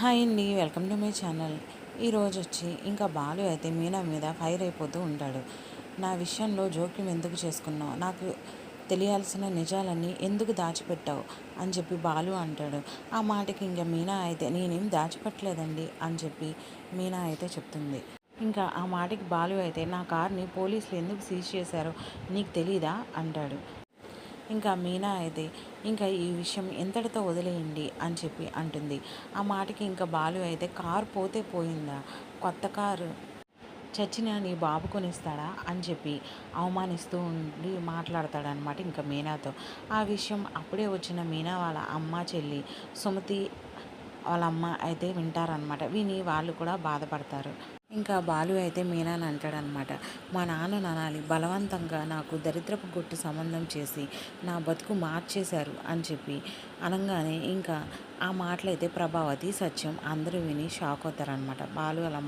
Hi అండి, welcome to my channel. ఈరోజు వచ్చి ఇంకా బాలు అయితే మీనా మీద ఫైర్ అయిపోతూ ఉంటాడు. నా విషయంలో జోక్యం ఎందుకు చేసుకున్నావు, నాకు తెలియాల్సిన నిజాలన్నీ ఎందుకు దాచిపెట్టావు అని చెప్పి బాలు అంటాడు. ఆ మాటకి ఇంకా మీనా అయితే నేనేం దాచిపెట్టలేదండి అని చెప్పి మీనా అయితే చెప్తుంది. ఇంకా ఆ మాటకి బాలు అయితే నా కార్ని పోలీసులు ఎందుకు సీజ్ చేశారో నీకు తెలీదా అంటాడు. ఇంకా మీనా అయితే ఇంకా ఈ విషయం ఎంతటితో వదిలేయండి అని చెప్పి అంటుంది. ఆ మాటకి ఇంకా బాలు అయితే కారు పోతే పోయిందా, కొత్త కారు చచ్చిన నీ బాబు కొనిస్తాడా అని చెప్పి అవమానిస్తూ ఉండి మాట్లాడతాడనమాట ఇంకా మీనాతో. ఆ విషయం అప్పుడే వచ్చిన మీనా వాళ్ళ అమ్మ చెల్లి సుమతి వాళ్ళ అమ్మ అయితే వింటారనమాట. విని వాళ్ళు కూడా బాధపడతారు. ఇంకా బాలు అయితే మీనాని అంటాడనమాట, మా నాన్న నానాలి బలవంతంగా నాకు దరిద్రపు గుట్టు సంబంధం చేసి నా బతుకు మార్చేశారు అని చెప్పి అనగానే ఇంకా ఆ మాటలైతే ప్రభావతి సత్యం అందరూ విని షాక్ అవుతారనమాట. బాలు అలా